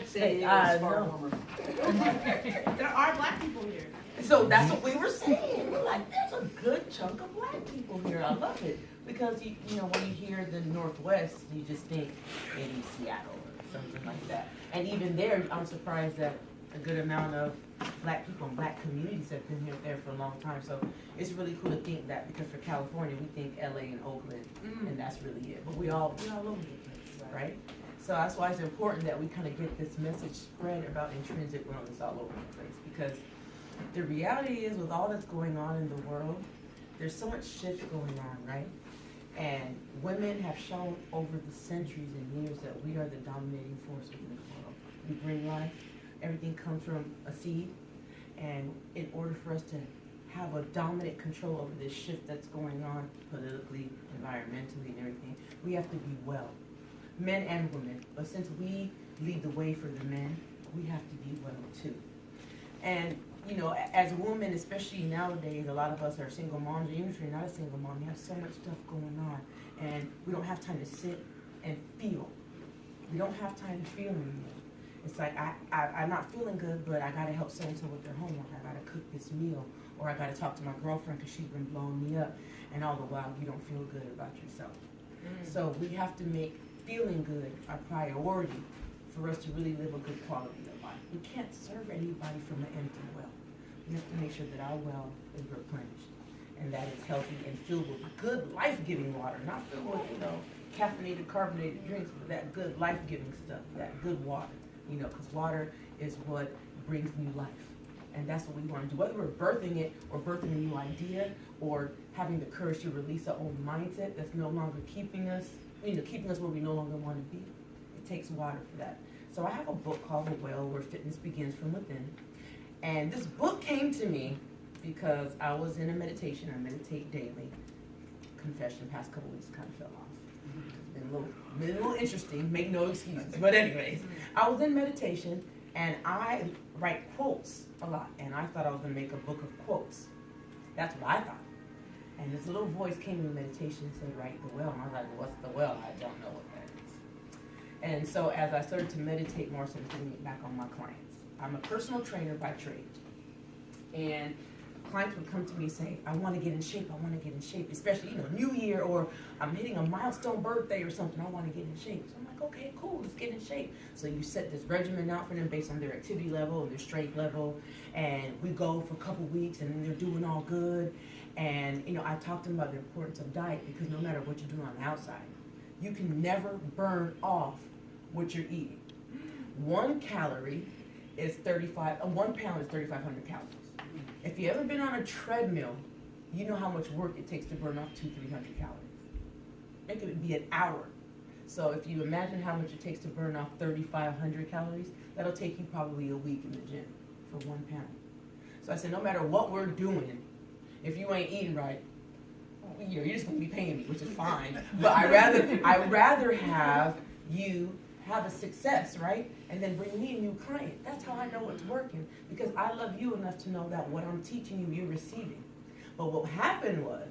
Say far warmer. There are black people here. So that's what we were saying. We're like, there's a good chunk of black people here. I love it. Because, you know, when you hear the Northwest, you just think maybe Seattle or something like that. And even there, I'm surprised that a good amount of black people and black communities have been here there for a long time. So it's really cool to think that, because for California, we think LA and Oakland, and that's really it. But we all over the place, right? So that's why it's important that we kind of get this message spread about intrinsic wellness all over the place. Because the reality is, with all that's going on in the world, there's so much shift going on, right? And women have shown over the centuries and years that we are the dominating force within the world. We bring life. Everything comes from a seed. And in order for us to have a dominant control over this shift that's going on politically, environmentally, and everything, we have to be well. Men and women. But since we lead the way for the men, we have to be well too. And you know, as a woman, especially nowadays, a lot of us are single moms, or even if you're not a single mom, you have so much stuff going on, and we don't have time to sit and feel. We don't have time to feel anymore. It's like, I'm not feeling good, but I gotta help so-and-so with their homework. I gotta cook this meal, or I gotta talk to my girlfriend because she's been blowing me up, and all the while you don't feel good about yourself. So we have to make feeling good a priority for us to really live a good quality of life. We can't serve anybody from an empty well. We have to make sure that our well is replenished and that it's healthy and filled with good life-giving water, not filled with, you know, caffeinated, carbonated drinks, but that good life-giving stuff, that good water, you know, because water is what brings new life. And that's what we want to do. Whether we're birthing it or birthing a new idea or having the courage to release our own mindset that's no longer keeping us, you know, keeping us where we no longer want to be. It takes water for that. So I have a book called The Well, Where Fitness Begins from Within. And this book came to me because I was in a meditation. I meditate daily. Confession, past couple weeks kind of fell off. It's been a little interesting, make no excuses. But anyways, I was in meditation and I write quotes a lot. And I thought I was going to make a book of quotes. That's what I thought. And this little voice came in meditation and said, write the well. And I was like, well, what's the well? I don't know what that is. And so as I started to meditate more, I started putting it back on my clients. I'm a personal trainer by trade. And clients would come to me and say, I want to get in shape, I want to get in shape. Especially, you know, New Year, or I'm hitting a milestone birthday or something, I want to get in shape. So I'm like, okay, cool, let's get in shape. So you set this regimen out for them based on their activity level and their strength level. And we go for a couple weeks and then they're doing all good. And, you know, I talk to them about the importance of diet, because no matter what you're doing on the outside, you can never burn off what you're eating. 1 calorie is 1 pound is 3,500 calories. If you've ever been on a treadmill, you know how much work it takes to burn off 200-300 calories. It could be an hour. So if you imagine how much it takes to burn off 3,500 calories, that'll take you probably a week in the gym for 1 pound. So I said, no matter what we're doing, if you ain't eating right, you know, you're just gonna be paying me, which is fine. But I'd rather have you have a success, right? And then bring me a new client. That's how I know it's working, because I love you enough to know that what I'm teaching you, you're receiving. But what happened was,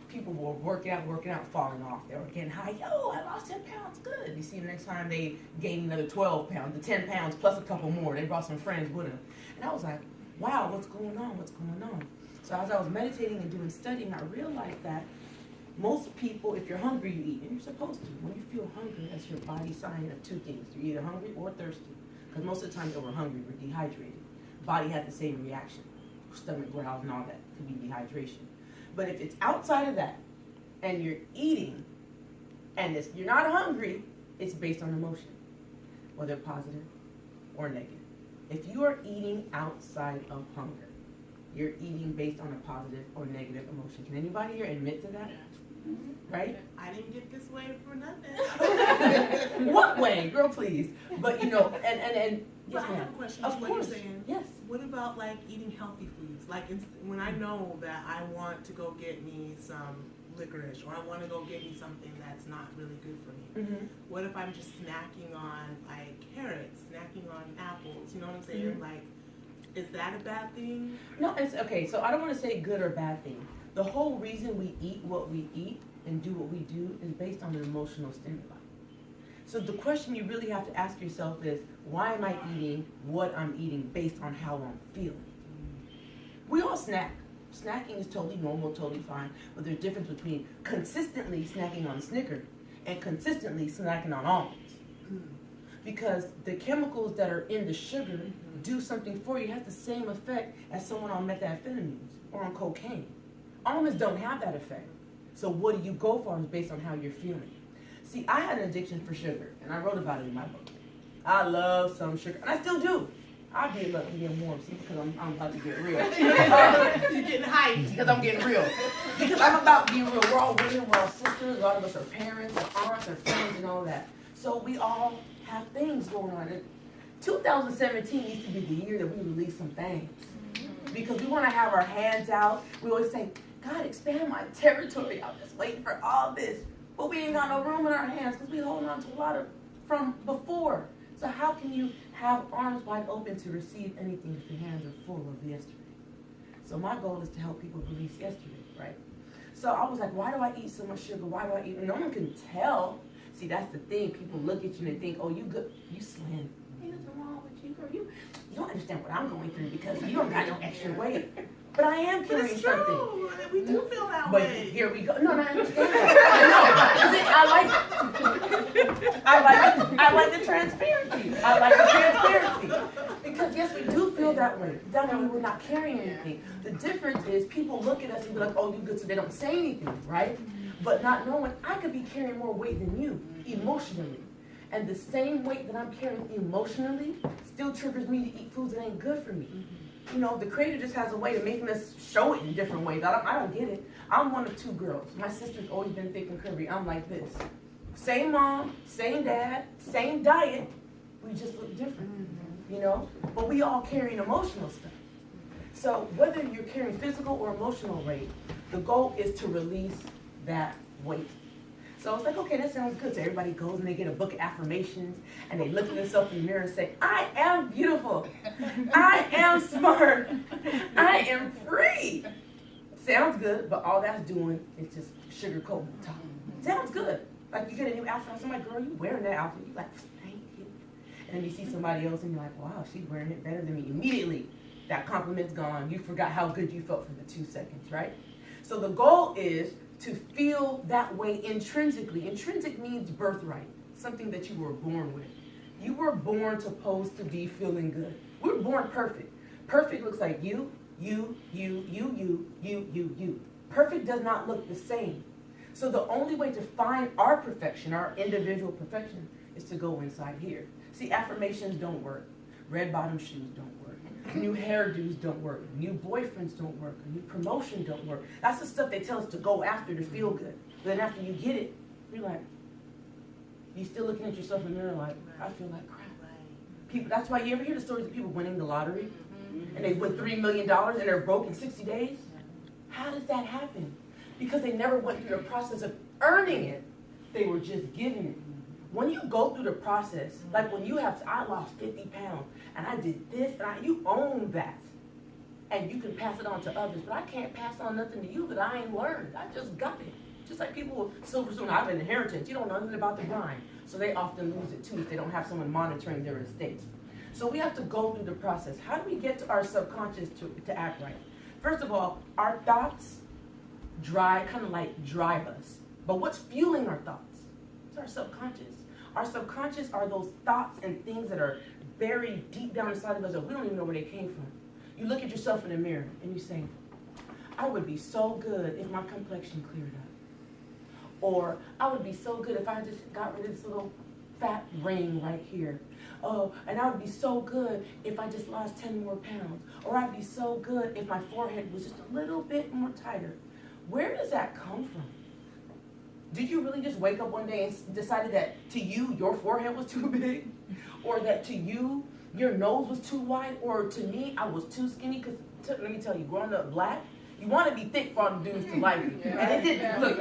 people were working out, falling off. They were getting high. Yo, I lost 10 pounds. Good. You see, the next time they gained another 12 pounds, the 10 pounds plus a couple more. They brought some friends with them. And I was like, wow, what's going on? What's going on? So as I was meditating and doing studying, I realized that most people, if you're hungry, you eat. And you're supposed to. When you feel hungry, that's your body's sign of 2 things. You're either hungry or thirsty. Because most of the time when we're hungry, we're dehydrated. Body has the same reaction. Stomach growls and all that. Could be dehydration. But if it's outside of that, and you're eating, and you're not hungry, it's based on emotion, whether positive or negative. If you are eating outside of hunger, you're eating based on a positive or negative emotion. Can anybody here admit to that? Right? I didn't get this way for nothing. What way? Girl, please. But you know, and yes, I have a question to what you're saying. Yes. What about like eating healthy foods? Like when I know that I want to go get me some licorice, or I want to go get me something that's not really good for me. What if I'm just snacking on like carrots, snacking on apples? You know what I'm saying? Like, is that a bad thing? No, it's okay. So I don't want to say good or bad thing. The whole reason we eat what we eat and do what we do is based on an emotional stimuli. So the question you really have to ask yourself is, why am I eating what I'm eating based on how I'm feeling? We all snack. Snacking is totally normal, totally fine, but there's a difference between consistently snacking on Snickers and consistently snacking on almonds. Because the chemicals that are in the sugar do something for you. It has the same effect as someone on methamphetamines or on cocaine. Almonds don't have that effect. So what do you go for is based on how you're feeling. See, I had an addiction for sugar, and I wrote about it in my book. I love some sugar, and I still do. I'll be lucky to get warm, see, because I'm about to get real. You're getting hyped. Because I'm getting real. Because I'm about to be real. We're all women, we're all sisters, a lot of us are parents, or aunts, or friends, and all that. So we all have things going on. And 2017 needs to be the year that we release some things. Because we want to have our hands out. We always say, God, expand my territory. I'm just waiting for all this. But we ain't got no room in our hands because we holding on to a lot of from before. So how can you have arms wide open to receive anything if your hands are full of yesterday? So my goal is to help people release yesterday, right? So I was like, why do I eat so much sugar? Why do I eat? And no one can tell. See, that's the thing. People look at you and they think, oh, you good, you slim. Ain't nothing wrong with you, girl. You don't understand what I'm going through because you don't got no extra weight. But I am carrying it's something. true. We do feel that But way. here we go. No, I understand that. No, I like the transparency. I like the transparency. Because yes, we do feel that way. That way we're not carrying anything. The difference is people look at us and be like, oh, you good, so they don't say anything, right? But not knowing I could be carrying more weight than you emotionally. And the same weight that I'm carrying emotionally still triggers me to eat foods that ain't good for me. You know, the Creator just has a way of making us show it in different ways. I don't get it. I'm one of two girls. My sister's always been thick and curvy. I'm like this. Same mom, same dad, same diet. We just look different, you know? But we all carrying emotional stuff. So whether you're carrying physical or emotional weight, the goal is to release that weight. So I was like, okay, that sounds good. So everybody goes and they get a book of affirmations and they look at themselves in the mirror and say, I am beautiful. I am smart. I am free. Sounds good, but all that's doing is just sugarcoating the top. Sounds good. Like you get a new outfit and somebody, girl, you wearing that outfit. You're like, thank you. And then you see somebody else and you're like, wow, she's wearing it better than me. Immediately, that compliment's gone. You forgot how good you felt for the 2 seconds, right? So the goal is to feel that way intrinsically. Intrinsic means birthright, something that you were born with. You were born supposed to be feeling good. We're born perfect. Perfect looks like you. Perfect does not look the same. So the only way to find our perfection, our individual perfection, is to go inside here. See, affirmations don't work. Red bottom shoes don't work. New hairdos don't work. New boyfriends don't work. A new promotion don't work. That's the stuff they tell us to go after to feel good. But then after you get it, you're like, you're still looking at yourself in the mirror like, I feel like crap. People, that's why you ever hear the stories of people winning the lottery and they win $3 million and they're broke in 60 days? How does that happen? Because they never went through the process of earning it. They were just giving it. When you go through the process, like when you have, I lost 50 pounds and I did this, and you own that. And you can pass it on to others, but I can't pass on nothing to you that I ain't learned. I just got it. Just like people with silver spoon, I have an inheritance. You don't know nothing about the grind. So they often lose it too if they don't have someone monitoring their estate. So we have to go through the process. How do we get to our subconscious to act right? First of all, our thoughts drive us. But what's fueling our thoughts? It's our subconscious. Our subconscious are those thoughts and things that are buried deep down inside of us that we don't even know where they came from. You look at yourself in the mirror and you say, I would be so good if my complexion cleared up. Or I would be so good if I just got rid of this little fat ring right here. Oh, and I would be so good if I just lost 10 more pounds. Or I'd be so good if my forehead was just a little bit more tighter. Where does that come from? Did you really just wake up one day and decided that to you, your forehead was too big? Or that to you, your nose was too wide? Or to me, I was too skinny? Because let me tell you, growing up black, you want to be thick for all the dudes to like you. And it didn't, look,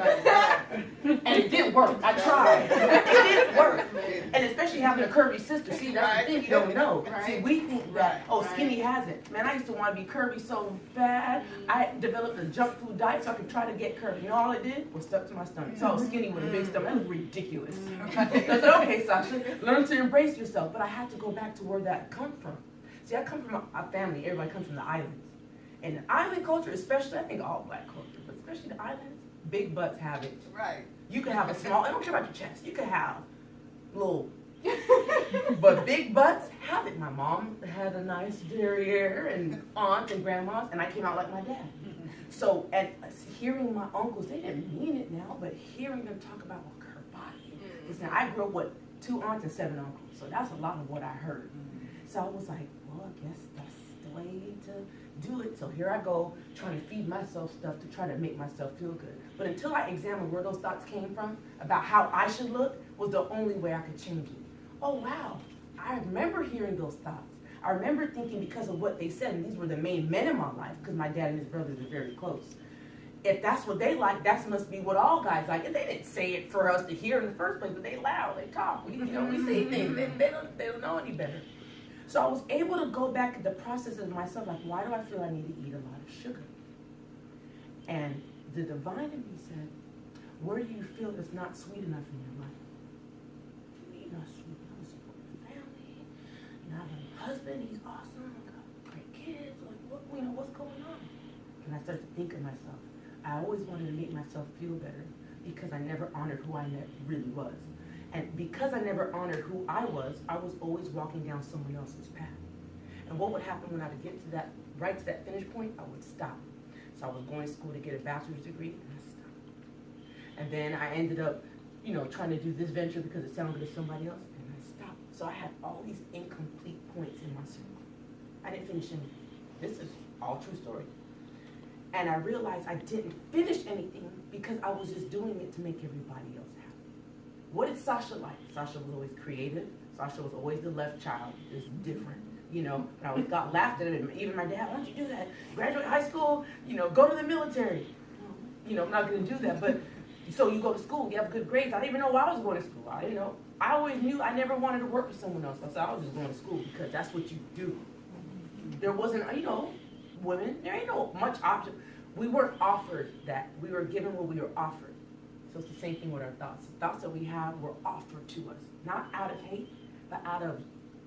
and it didn't work. I tried. It didn't work. And especially especially having a curvy sister. See, that's the thing you don't know. Right. See, we think that, skinny has it. Man, I used to want to be curvy so bad. I developed a junk food diet so I could try to get curvy. You know, all it did was stuck to my stomach. So I was skinny with a big stomach. That was ridiculous. I said, okay, Sasha, learn to embrace yourself. But I had to go back to where that comes from. See, I come from a family, everybody comes from the islands. And the island culture, especially, I think all black culture, but especially the islands, big butts have it. Right. You can have a small, I don't care about your chest, you can have little, but big butts have it. My mom had a nice derriere and aunt and grandmas, and I came out like my dad. So, and hearing my uncles, they didn't mean it now, but hearing them talk about her body. Listen, I grew up with 2 aunts and 7 uncles, so that's a lot of what I heard. So I was like, well, I guess that's the way to do it. So here I go, trying to feed myself stuff to try to make myself feel good. But until I examined where those thoughts came from, about how I should look, was the only way I could change it. Oh, wow. I remember hearing those thoughts. I remember thinking because of what they said, and these were the main men in my life, because my dad and his brothers are very close. If that's what they like, that must be what all guys like. And they didn't say it for us to hear in the first place, but they loud, they talk. We say things. They don't know any better. So I was able to go back to the process of myself, like, why do I feel I need to eat a lot of sugar? And the divine in me said, where do you feel it's not sweet enough in your life? You eat not sweet enough, support your family, not have a husband, he's awesome, I got great kids, like, what's going on? And I started to think of myself. I always wanted to make myself feel better because I never honored who I really was. And because I never honored who I was always walking down someone else's path. And what would happen when I would get to that, right to that finish point, I would stop. So I was going to school to get a bachelor's degree, and I stopped. And then I ended up, trying to do this venture because it sounded good to somebody else, and I stopped. So I had all these incomplete points in my circle. I didn't finish anything. This is all true story. And I realized I didn't finish anything because I was just doing it to make everybody else happy. What did Sasha like? Sasha was always creative. Sasha was always the left child, just different. And I always got laughed at it. Even my dad, why don't you do that? Graduate high school, go to the military. I'm not going to do that. But so you go to school, you have good grades. I didn't even know why I was going to school. I didn't know. I always knew I never wanted to work for someone else. So I was just going to school because that's what you do. There wasn't, women, there ain't no much option. We weren't offered that. We were given what we were offered. So it's the same thing with our thoughts. The thoughts that we have were offered to us, not out of hate, but out of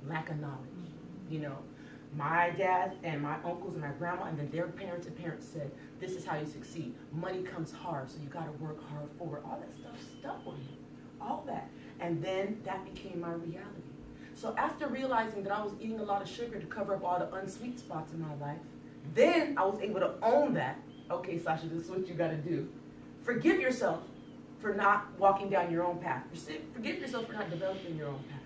lack of knowledge. My dad and my uncles and my grandma and then their parents and parents said, this is how you succeed. Money comes hard, so you got to work hard for it. All that stuff stuck with me, all that. And then that became my reality. So after realizing that I was eating a lot of sugar to cover up all the unsweet spots in my life, then I was able to own that. Okay, Sasha, this is what you got to do. Forgive yourself for not walking down your own path. Forgive yourself for not developing your own path.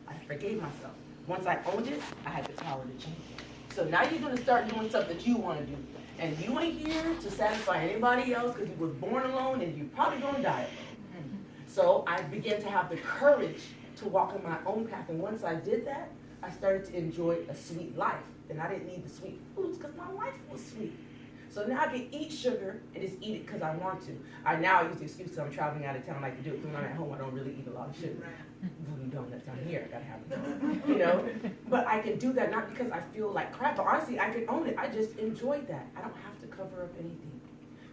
I forgave myself. Once I owned it, I had the power to change it. So now you're going to start doing stuff that you want to do. And you ain't here to satisfy anybody else because you were born alone and you're probably going to die alone. So I began to have the courage to walk on my own path. And once I did that, I started to enjoy a sweet life. And I didn't need the sweet foods because my life was sweet. So now I can eat sugar and just eat it because I want to. Now I use the excuse because I'm traveling out of town, I like to do it. When I'm at home, I don't really eat a lot of sugar. Voodoo donuts down here, I gotta have them. But I can do that not because I feel like crap, but honestly, I can own it. I just enjoy that. I don't have to cover up anything.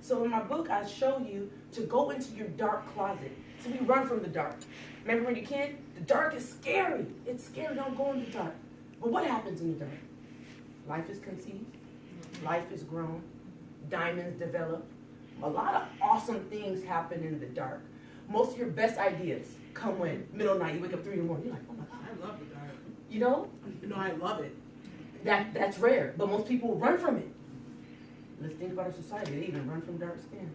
So in my book, I show you to go into your dark closet. So we run from the dark. Remember when you're a kid? The dark is scary. It's scary, don't go in the dark. But what happens in the dark? Life is conceived. Life is grown. Diamonds develop. A lot of awesome things happen in the dark. Most of your best ideas come when middle of the night, you wake up 3 in the morning, you're like, oh my God. I love the dark. I love it. That's rare, but most people run from it. Let's think about our society. They even run from dark skin.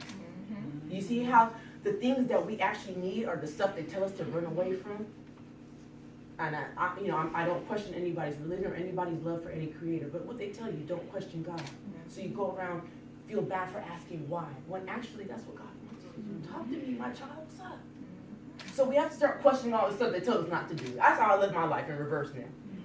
You see how the things that we actually need are the stuff they tell us to run away from? And I don't question anybody's religion or anybody's love for any creator, but what they tell you, don't question God. So you go around, feel bad for asking why, when actually that's what God wants you to do. Talk to me, my child, what's up? So we have to start questioning all the stuff they tell us not to do. That's how I live my life in reverse now.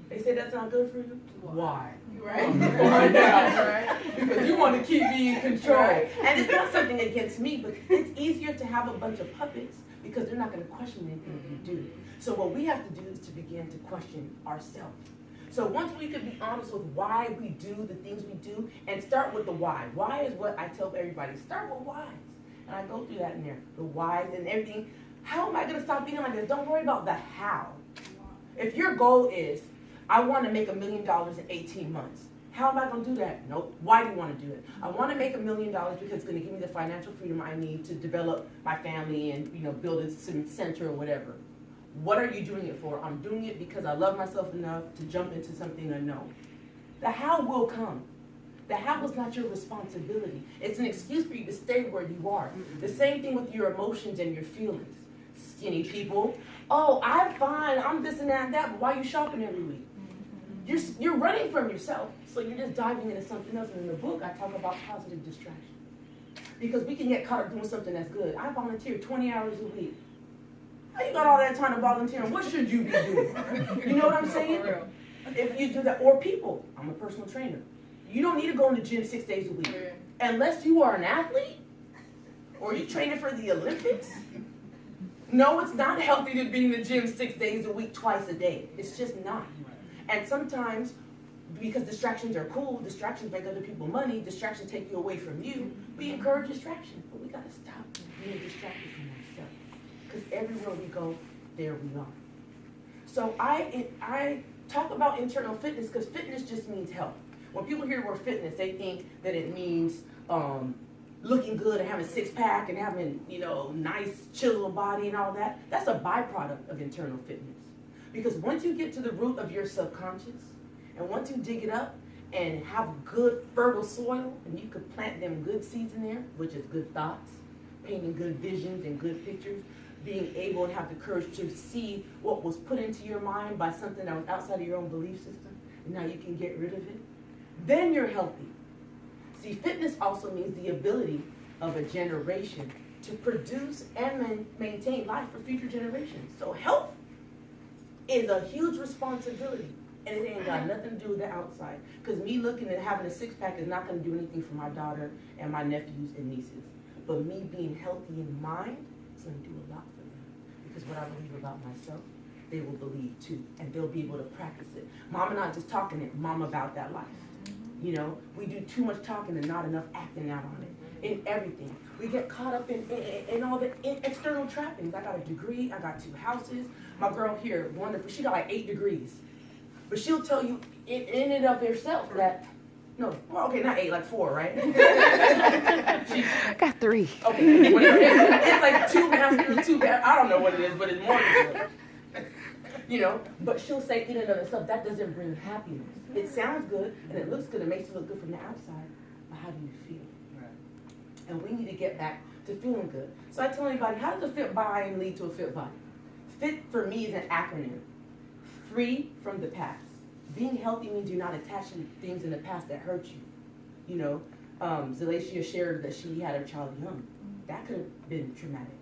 They say that's not good for you? Why? Right. Why now? Right? Because you want to keep me in control. Right. And it's not something against me, but it's easier to have a bunch of puppets because they're not going to question anything you do. So what we have to do is to begin to question ourselves. So once we can be honest with why we do the things we do, and start with the why. Why is what I tell everybody. Start with whys. And I go through that in there. The whys and everything. How am I going to stop being like this? Don't worry about the how. If your goal is, I want to make $1 million in 18 months. How am I going to do that? Nope. Why do you want to do it? I want to make $1 million because it's going to give me the financial freedom I need to develop my family and, build a center or whatever. What are you doing it for? I'm doing it because I love myself enough to jump into something unknown. The how will come. The how is not your responsibility. It's an excuse for you to stay where you are. The same thing with your emotions and your feelings. Skinny people, oh, I'm fine, I'm this and that and that, but why are you shopping every week? You're running from yourself, so you're just diving into something else. And in the book, I talk about positive distraction. Because we can get caught up doing something that's good. I volunteer 20 hours a week. How you got all that time to volunteer? What should you be doing? You know what I'm saying? If you do that, or people, I'm a personal trainer. You don't need to go in the gym 6 days a week. Unless you are an athlete, or you're training for the Olympics. No, it's not healthy to be in the gym 6 days a week, twice a day. It's just not. And sometimes, because distractions are cool, distractions make other people money, distractions take you away from you, we encourage distraction. But we got to stop being distracted from ourselves. Because everywhere we go, there we are. So I talk about internal fitness because fitness just means health. When people hear the word fitness, they think that it means looking good and having a six-pack and having, nice, chill body and all that. That's a byproduct of internal fitness. Because once you get to the root of your subconscious, and once you dig it up and have good, fertile soil, and you could plant them good seeds in there, which is good thoughts, painting good visions and good pictures, being able and have the courage to see what was put into your mind by something that was outside of your own belief system, and now you can get rid of it, then you're healthy. See, fitness also means the ability of a generation to produce and maintain life for future generations. So health is a huge responsibility, and it ain't got nothing to do with the outside. Because me looking at having a six-pack is not going to do anything for my daughter and my nephews and nieces. But me being healthy in mind is going to do a lot for them. Because what I believe about myself, they will believe too, and they'll be able to practice it. Mama not just talking it, mom about that life. We do too much talking and not enough acting out on it. In everything. We get caught up in all the external trappings. I got a degree, I got 2 houses. My girl here, wonderful, she got like 8 degrees. But she'll tell you in and of herself that, not 8, like 4, right? I got 3. Okay, whatever. It's like 2 masters, 2 I don't know what it is, but it's more than 2. But she'll say in and of itself, that doesn't bring happiness. It sounds good, and it looks good, it makes you look good from the outside, but how do you feel? And we need to get back to feeling good. So I tell anybody, how does a fit mind lead to a fit body? FIT for me is an acronym. Free from the past. Being healthy means you're not attached to things in the past that hurt you. Zalacia shared that she had her child young. That could have been traumatic.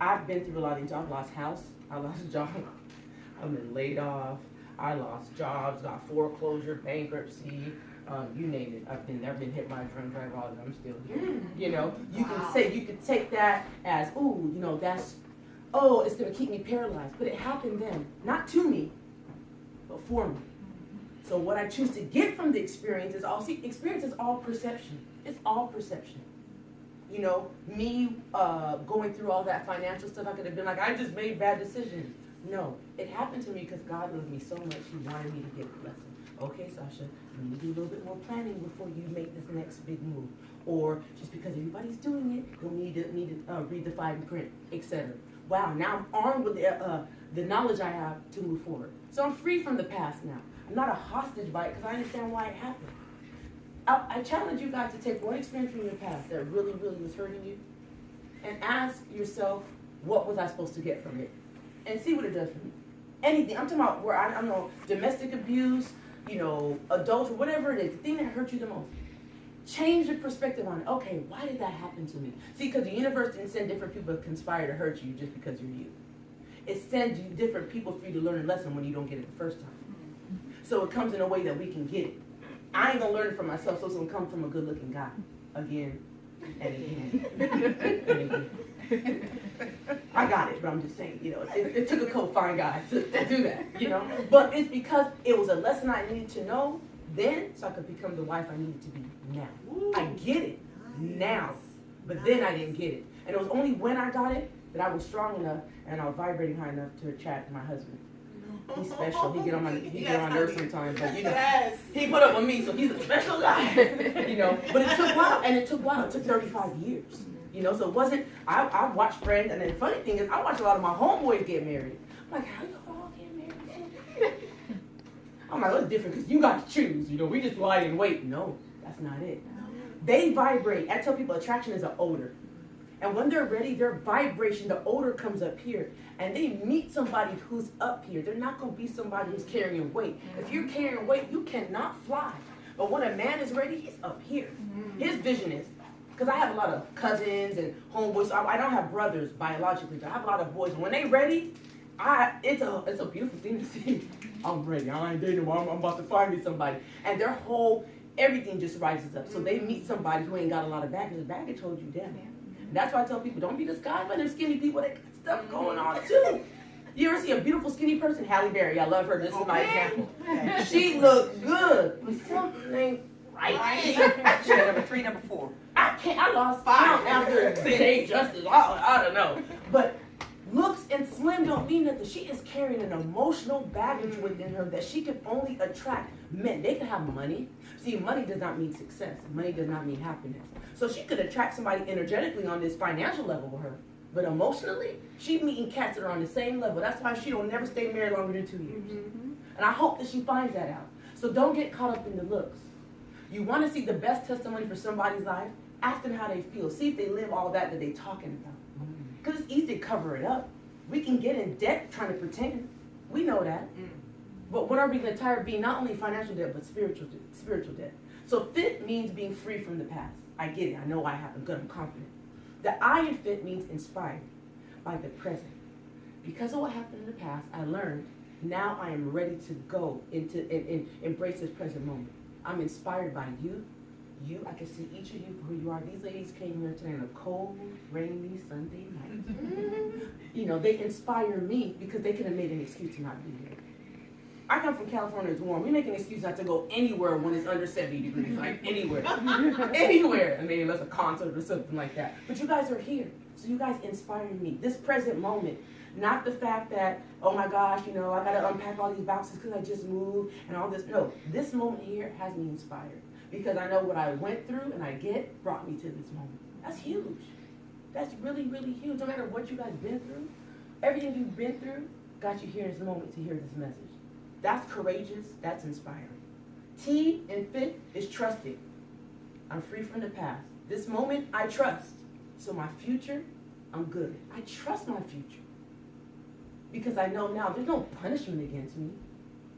I've been through a lot of things. I've lost house. I lost a job. I've been laid off. I lost jobs, got foreclosure, bankruptcy. You name it. I've been hit by a drunk driver. I'm still here. You could take that as, it's gonna keep me paralyzed. But it happened then, not to me, but for me. So what I choose to get from the experience is experience is all perception. It's all perception. Me going through all that financial stuff, I could have been like, I just made bad decisions. No, it happened to me because God loved me so much. He wanted me to get the lesson. Okay, Sasha, you need to do a little bit more planning before you make this next big move. Or just because everybody's doing it, you'll need to read the fine print, etc. Wow, now I'm armed with the knowledge I have to move forward. So I'm free from the past now. I'm not a hostage by it because I understand why it happened. I challenge you guys to take one experience from your past that really, really was hurting you and ask yourself, what was I supposed to get from it? And see what it does for me. Anything. I'm talking about where I don't know, domestic abuse, adultery, whatever it is, the thing that hurt you the most. Change your perspective on it. Okay, why did that happen to me? See, because the universe didn't send different people to conspire to hurt you just because you're you. It sends you different people for you to learn a lesson when you don't get it the first time. So it comes in a way that we can get it. I ain't gonna learn it for myself, so it's gonna come from a good-looking guy. Again and again and again. I got it, but I'm just saying, it took a couple fine guys to do that, But it's because it was a lesson I needed to know then, so I could become the wife I needed to be now. Ooh, I get it now, but then I didn't get it. And it was only when I got it that I was strong enough and I was vibrating high enough to attract my husband. He's special. He get on my nerves sometimes, but he put up with me, so he's a special guy. But it took a while, and it took 35 years. So it wasn't. I watched Friends, and then the funny thing is, I watched a lot of my homeboys get married. I'm like, how you all get married? I'm like, well, it's different because you got to choose. We just lie and wait. No, that's not it. They vibrate. I tell people attraction is an odor. And when they're ready, their vibration, the odor comes up here. And they meet somebody who's up here. They're not going to be somebody who's carrying weight. If you're carrying weight, you cannot fly. But when a man is ready, he's up here. His vision is, because I have a lot of cousins and homeboys. So I don't have brothers biologically, but I have a lot of boys. When they ready, it's a beautiful thing to see. I'm ready. I ain't dating. I'm about to find me somebody. And their whole, everything just rises up. So they meet somebody who ain't got a lot of baggage. The baggage holds you down. That's why I tell people, don't be disguised by them skinny people. They got stuff going on too. You ever see a beautiful skinny person? Halle Berry, I love her. This is my example. She looks good, but something ain't right. She had number 3, number 4. I lost 5 after St. Justice. I don't know. But looks and slim don't mean nothing. She is carrying an emotional baggage within her that she can only attract men. They can have money. See, money does not mean success. Money does not mean happiness. So she could attract somebody energetically on this financial level with her. But emotionally, she's meeting cats that are on the same level. That's why she don't never stay married longer than 2 years. And I hope that she finds that out. So don't get caught up in the looks. You want to see the best testimony for somebody's life? Ask them how they feel. See if they live all that they're talking about. Because it's easy to cover it up. We can get in debt trying to pretend. We know that. But when are we going to tire of being not only financial debt, but spiritual debt? So fit means being free from the past. I get it. I know I have. I'm good. I'm confident. The I in fit means inspired by the present. Because of what happened in the past, I learned. Now I am ready to go into and embrace this present moment. I'm inspired by you. I can see each of you for who you are. These ladies came here today on a cold, rainy Sunday night. They inspire me because they could have made an excuse to not be here. I come from California, it's warm. We make an excuse not to go anywhere when it's under 70 degrees, like anywhere. Anywhere. I mean, unless a concert or something like that. But you guys are here. So you guys inspire me. This present moment, not the fact that, oh my gosh, I got to unpack all these boxes because I just moved and all this. No, this moment here has me inspired. Because I know what I went through and I brought me to this moment. That's huge. That's really, really huge. No matter what you guys been through, everything you've been through got you here in this moment to hear this message. That's courageous. That's inspiring. T in fit is trusting. I'm free from the past. This moment, I trust. So my future, I'm good. I trust my future. Because I know now there's no punishment against me.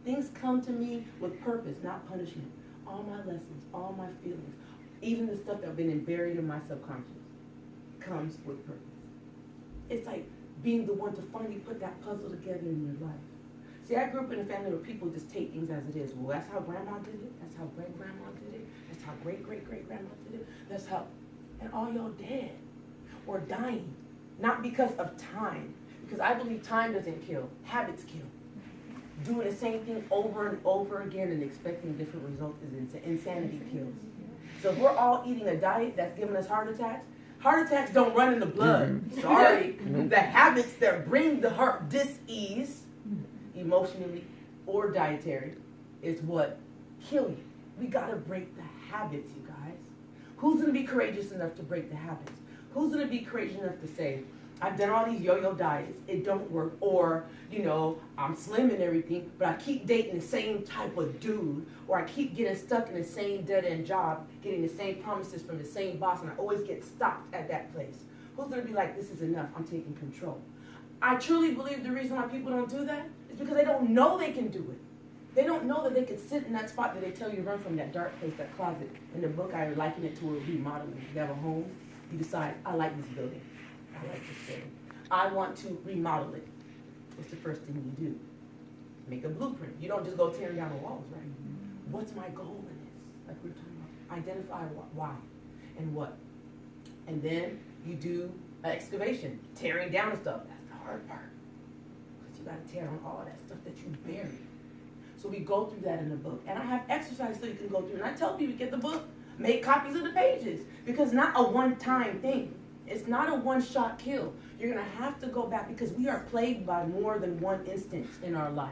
Things come to me with purpose, not punishment. All my lessons, all my feelings, even the stuff that's been buried in my subconscious comes with purpose. It's like being the one to finally put that puzzle together in your life. See, I grew up in a family where people just take things as it is. Well, that's how grandma did it. That's how great-grandma did it. That's how great-great-great-grandma did it. That's how, and all y'all dead or dying. Not because of time. Because I believe time doesn't kill. Habits kill. Doing the same thing over and over again and expecting different results is insanity kills. So if we're all eating a diet that's giving us heart attacks don't run in the blood. Sorry. The habits that bring the heart dis-ease, emotionally or dietary, is what kill you. We gotta break the habits, you guys. Who's gonna be courageous enough to break the habits? Who's gonna be courageous enough to say, I've done all these yo-yo diets, it don't work, or, I'm slim and everything, but I keep dating the same type of dude, or I keep getting stuck in the same dead-end job, getting the same promises from the same boss, and I always get stopped at that place. Who's gonna be like, this is enough, I'm taking control? I truly believe the reason why people don't do that is because they don't know they can do it. They don't know that they could sit in that spot that they tell you to run from, that dark place, that closet. In the book, I liken it to a remodeling. You have a home, you decide, I like this building. I like this building. I want to remodel it. What's the first thing you do? Make a blueprint. You don't just go tearing down the walls, right? What's my goal in this? Like we were talking about. Identify why and what. And then you do excavation, tearing down stuff. That's the hard part. Because you got to tear down all that stuff that you buried. So we go through that in the book. And I have exercise so you can go through. And I tell people, get the book, make copies of the pages. Because it's not a one-time thing. It's not a one-shot kill. You're going to have to go back because we are plagued by more than one instance in our life.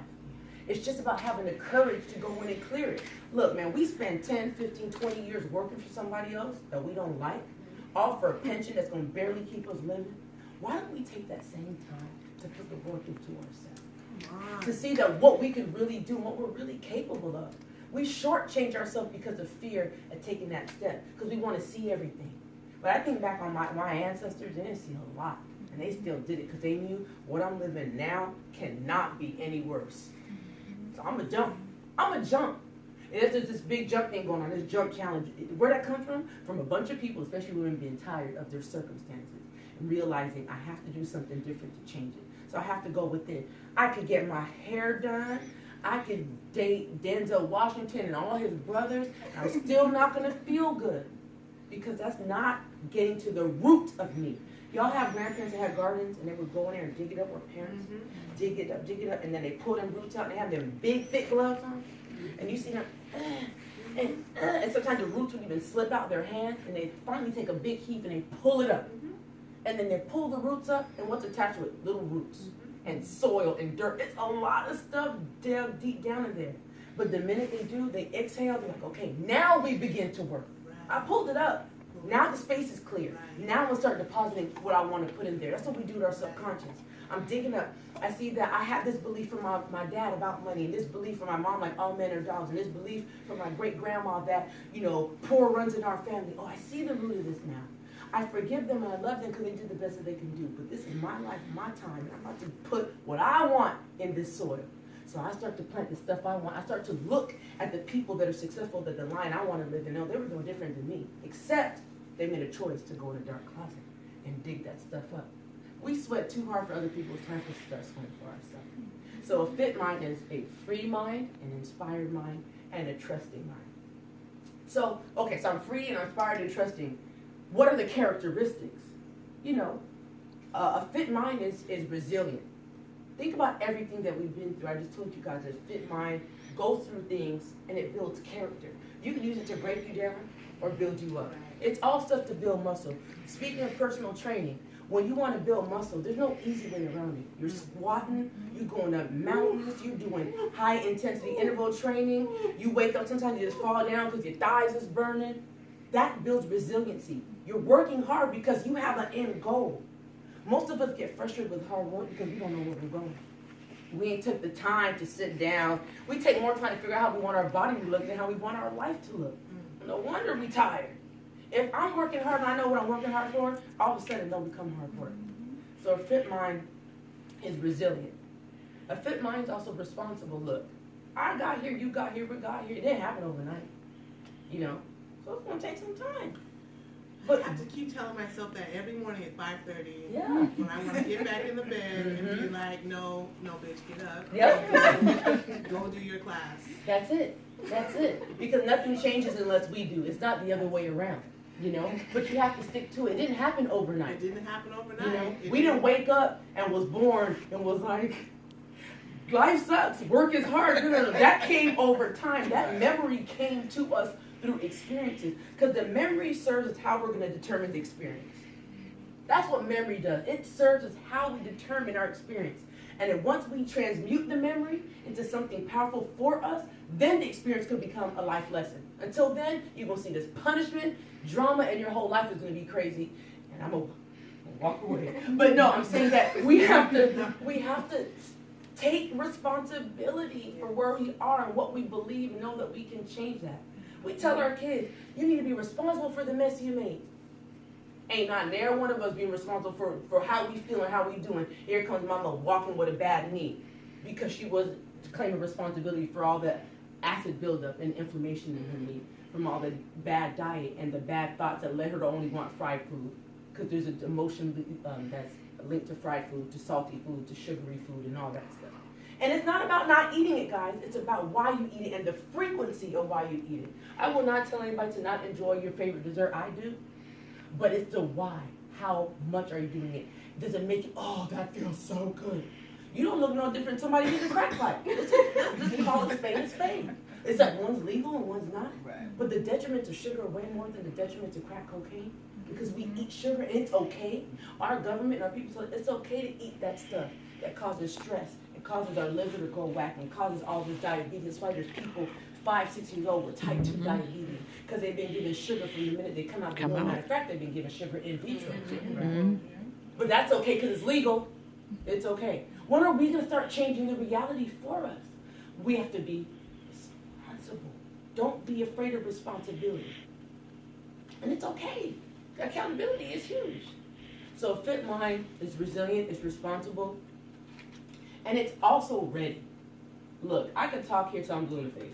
It's just about having the courage to go in and clear it. Look, man, we spend 10, 15, 20 years working for somebody else that we don't like, all for a pension that's going to barely keep us living. Why don't we take that same time to put the work into ourselves? To see that what we can really do, what we're really capable of. We shortchange ourselves because of fear at taking that step, because we want to see everything. But I think back on my ancestors, they didn't see a lot. And they still did it because they knew what I'm living now cannot be any worse. So I'm going to jump. I'm going to jump. And there's this big jump thing going on, this jump challenge. Where that comes from? From a bunch of people, especially women, being tired of their circumstances and realizing I have to do something different to change it. So I have to go within. I could get my hair done. I could date Denzel Washington and all his brothers. And I'm still not going to feel good because that's not getting to the root of me. Y'all have grandparents that had gardens and they would go in there and dig it up, or parents dig it up, and then they pull them roots out and they have them big, thick gloves on. And you see them, and sometimes the roots would even slip out their hands, and they finally take a big heap and they pull it up. And then they pull the roots up, and what's attached to it? Little roots and soil and dirt. It's a lot of stuff dug deep down in there. But the minute they do, they exhale, they're like, okay, now we begin to work. I pulled it up. Now the space is clear. Now I'm going to start depositing what I want to put in there. That's what we do to our subconscious. I'm digging up. I see that I have this belief from my dad about money, and this belief from my mom, like all men are dogs, and this belief from my great-grandma that, poor runs in our family. Oh, I see the root of this now. I forgive them and I love them because they did the best that they can do. But this is my life, my time, and I'm about to put what I want in this soil. So I start to plant the stuff I want. I start to look at the people that are successful, that the line I want to live in. No, they were no different than me, except they made a choice to go in a dark closet and dig that stuff up. We sweat too hard for other people. It's time to start sweating for ourselves. So a fit mind is a free mind, an inspired mind, and a trusting mind. So I'm free and inspired and trusting. What are the characteristics? A fit mind is resilient. Think about everything that we've been through. I just told you guys that fit mind goes through things and it builds character. You can use it to break you down or build you up. It's all stuff to build muscle. Speaking of personal training, when you want to build muscle, there's no easy way around it. You're squatting, you're going up mountains, you're doing high intensity interval training. You wake up, sometimes you just fall down because your thighs is burning. That builds resiliency. You're working hard because you have an end goal. Most of us get frustrated with hard work because we don't know where we're going. We ain't took the time to sit down. We take more time to figure out how we want our body to look than how we want our life to look. No wonder we tired. If I'm working hard and I know what I'm working hard for, all of a sudden it'll become hard work. So a fit mind is resilient. A fit mind is also responsible. Look, I got here, you got here, we got here. It didn't happen overnight. So it's going to take some time. But I have to keep telling myself that every morning at 5:30. Yeah. When I want to get back in the bed and be like, no, bitch, get up. Yep. Go do your class. That's it. Because nothing changes unless we do. It's not the other way around, But you have to stick to it. It didn't happen overnight. It didn't happen overnight. We didn't wake up and was born and was like, life sucks, work is hard. No. That came over time. That memory came to us through experiences. Because the memory serves as how we're going to determine the experience. That's what memory does. It serves as how we determine our experience. And then once we transmute the memory into something powerful for us, then the experience could become a life lesson. Until then, you're going to see this punishment, drama, and your whole life is going to be crazy. And I'm going to walk away. But no, I'm saying that we have to take responsibility for where we are and what we believe and know that we can change that. We tell our kids, you need to be responsible for the mess you made. Ain't not near one of us being responsible for how we feel and how we doing. Here comes mama walking with a bad knee because she was claiming responsibility for all the acid buildup and inflammation in her knee from all the bad diet and the bad thoughts that led her to only want fried food. Because there's an emotion that's linked to fried food, to salty food, to sugary food, and all that stuff. And it's not about not eating it, guys. It's about why you eat it and the frequency of why you eat it. I will not tell anybody to not enjoy your favorite dessert. I do. But it's the why. how much are you doing it? Does it make you, oh, that feels so good? You don't look no different than somebody who's a crack pipe. Let's call it spade a spade. It's like one's legal and one's not. Right. But the detriments of sugar are way more than the detriments of crack cocaine. Because we eat sugar and it's okay. Our government and our people, it's okay to eat that stuff that causes stress. It causes our liver to go whack and causes all this diabetes. That's why there's people 5, 6 years old with type 2 diabetes. Because they've been given sugar from the minute they come out the womb. Matter of fact, they've been given sugar in vitro. But that's okay because it's legal. It's okay. When are we going to start changing the reality for us? We have to be responsible. Don't be afraid of responsibility. And it's okay. Accountability is huge. So a fit mind is resilient, it's responsible, and it's also ready. Look, I can talk here till I'm blue in the face.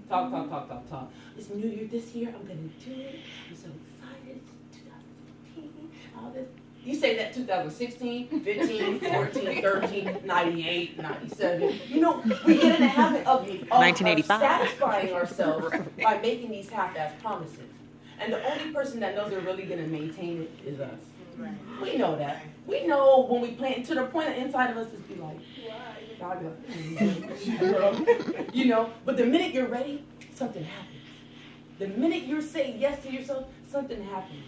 Talk. This new year, this year, I'm going to do it. I'm so excited. 2015, all this. You say that 2016, 15, 14, 13, 98, 97. You know, we get in the habit of 1985. satisfying ourselves by making these half-ass promises. And the only person that knows they're really going to maintain it is us. Right. We know that. We know when we plan, to the point that inside of us just be like, God, you know, but the minute you're ready, something happens. The minute you're saying yes to yourself, something happens.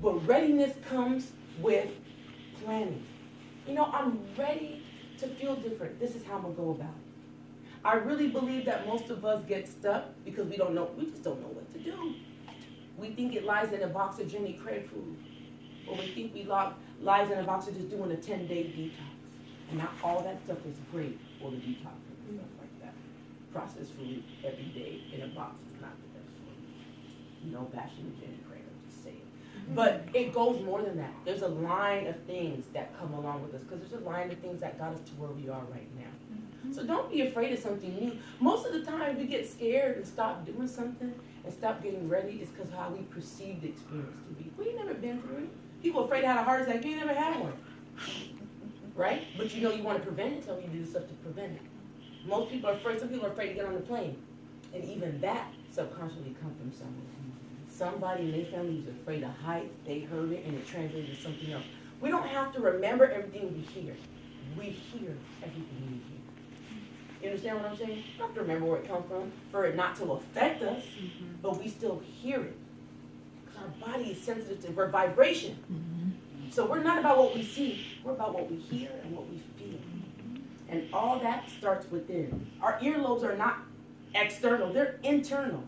But readiness comes with planning. You know, I'm ready to feel different. This is how I'm going to go about it. I really believe that most of us get stuck because we just don't know what to do. We think it lies in a box of Jenny Craig food. Or we think lies in a box of just doing a 10-day detox. And not all that stuff is great for the detox and stuff like that. Processed food every day in a box is not the best for you. No bashing Jenny Craig, I'm just saying. But it goes more than that. There's a line of things that come along with us because there's a line of things that got us to where we are right now. So don't be afraid of something new. Most of the time we get scared and stop doing something and stop getting ready is because how we perceive the experience to be. We ain't never been through it. People afraid to have a heart attack, you ain't never had one. Right? But you know you want to prevent it, so you do stuff to prevent it. Most people are afraid, some people are afraid to get on the plane. And even that subconsciously comes from someone. Somebody in their family was afraid of heights, they heard it, and it translated to something else. We don't have to remember everything we hear. We hear everything we hear. You understand what I'm saying? You don't have to remember where it comes from for it not to affect us, but we still hear it. Because our body is sensitive to vibration. So we're not about what we see, we're about what we hear and what we feel. And all that starts within. Our earlobes are not external, they're internal.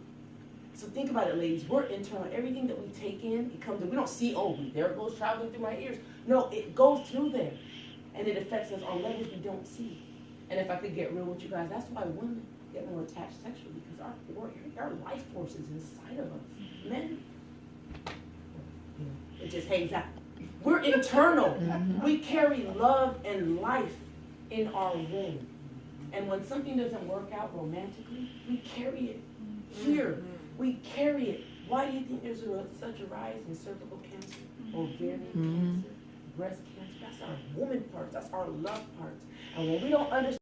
So think about it, ladies. We're internal. Everything that we take in, it comes in. We don't see, oh, there it goes traveling through my ears. No, it goes through there. And it affects us on levels we don't see. And if I could get real with you guys, that's why women get more attached sexually, because our life force is inside of us. Men, it just hangs out. We're internal. We carry love and life in our womb. And when something doesn't work out romantically, we carry it here. We carry it. Why do you think there's such a rise in cervical cancer, ovarian cancer, breast cancer? That's our woman parts. That's our love parts. And when we don't understand